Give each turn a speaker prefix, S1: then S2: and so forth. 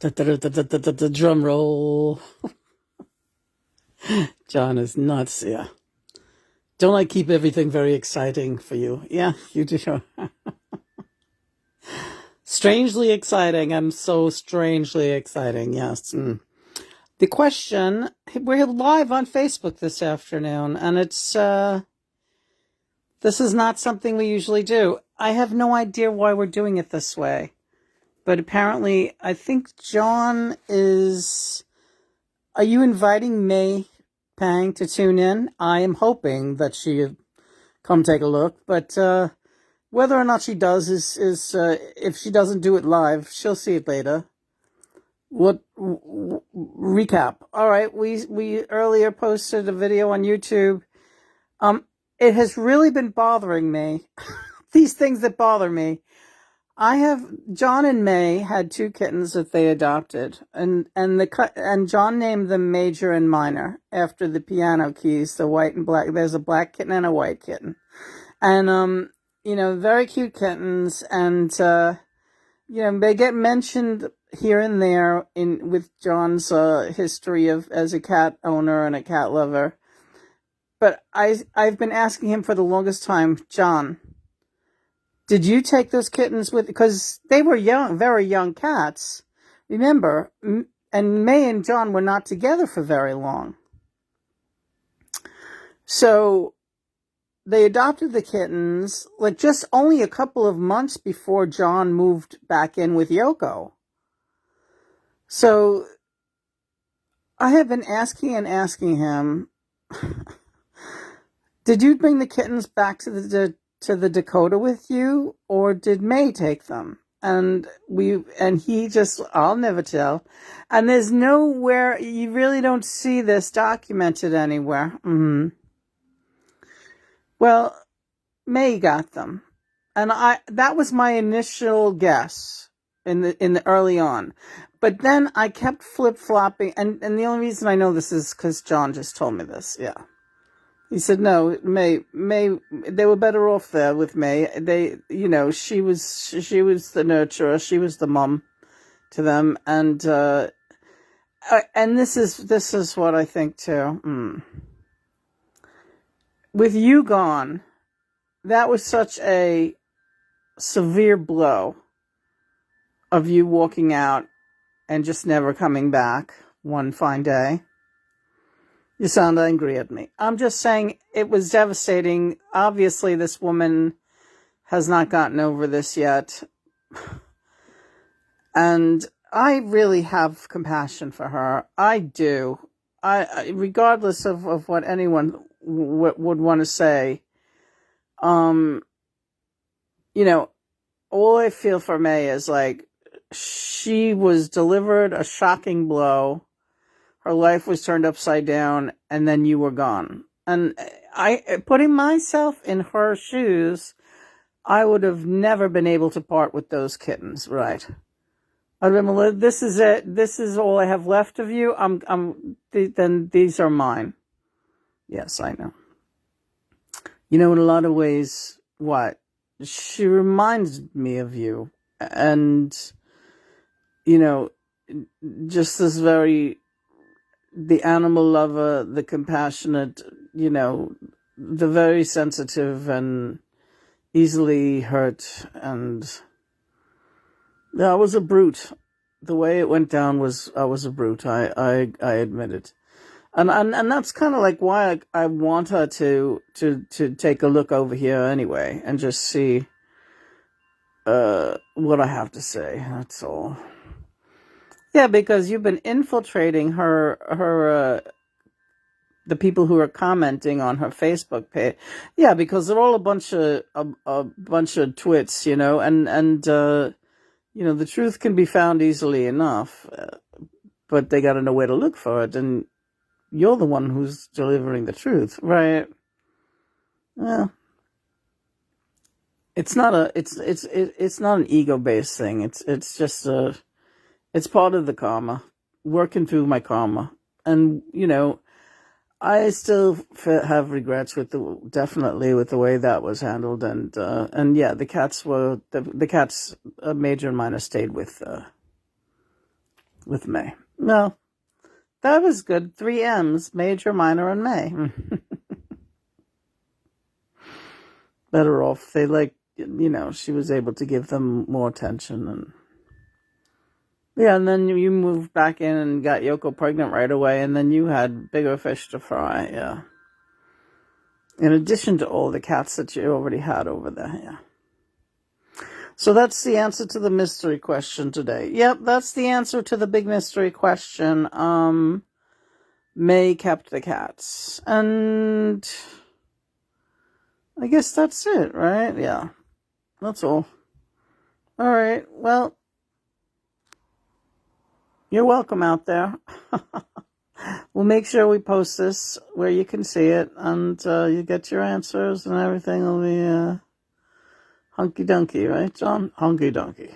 S1: Drum roll. John is nuts, yeah. Don't I keep everything very exciting for you? Yeah, you do. Strangely exciting. I'm so strangely exciting, yes. The question, we're live on Facebook this afternoon, and this is not something we usually do. I have no idea why we're doing it this way. But apparently, I think John is... Are you inviting May Pang to tune in? I am hoping that she come take a look. But whether or not she does is if she doesn't do it live, she'll see it later. Recap. All right, we earlier posted a video on YouTube. It has really been bothering me. These things that bother me. John and May had 2 kittens that they adopted, and John named them Major and Minor after the piano keys, the white and black. There's a black kitten and a white kitten, and very cute kittens, and they get mentioned here and there with John's history as a cat owner and a cat lover. But I've been asking him for the longest time, John, did you take those kittens because they were young, very young cats, remember, and May and John were not together for very long. So they adopted the kittens like just only a couple of months before John moved back in with Yoko. So I have been asking him, did you bring the kittens back to the Dakota with you, or did May take them? And he just, I'll never tell. And there's nowhere, you really don't see this documented anywhere. Well, May got them. And that was my initial guess in the early on. But then I kept flip-flopping, and the only reason I know this is because John just told me this, yeah. He said, no, May, they were better off there with May. She was the nurturer. She was the mom to them. And this is what I think too. With you gone, that was such a severe blow of you walking out and just never coming back one fine day. You sound angry at me. I'm just saying it was devastating. Obviously, this woman has not gotten over this yet. And I really have compassion for her. I do. Regardless of what anyone would want to say, all I feel for May is like she was delivered a shocking blow. Her life was turned upside down, and then you were gone. And putting myself in her shoes, I would have never been able to part with those kittens, right? I'd been like, this is it. This is all I have left of you. Then these are mine. Yes, I know. In a lot of ways, what? She reminds me of you. And, just this the animal lover, the compassionate, the very sensitive and easily hurt. And I was a brute. The way it went down I was a brute. I admit it. And that's kind of like why I want her to take a look over here anyway and just see what I have to say. That's all. Yeah, because you've been infiltrating the people who are commenting on her Facebook page. Yeah, because they're all a bunch of twits, and the truth can be found easily enough, but they got to know where to look for it, and you're the one who's delivering the truth, right? Well, it's not an ego-based thing. It's just it's part of the karma, working through my karma. And, I still have regrets definitely with the way that was handled. And yeah, the cats Major and Minor stayed with with May. No, that was good. 3 M's, major, minor, and May. Better off. They she was able to give them more attention. And yeah, and then you moved back in and got Yoko pregnant right away, and then you had bigger fish to fry, yeah. In addition to all the cats that you already had over there, yeah. So that's the answer to the mystery question today. Yep, that's the answer to the big mystery question. May kept the cats. And I guess that's it, right? Yeah, that's all. All right, well, you're welcome out there. We'll make sure we post this where you can see it, and you get your answers, and everything will be hunky-dunky, right, John? Hunky-dunky.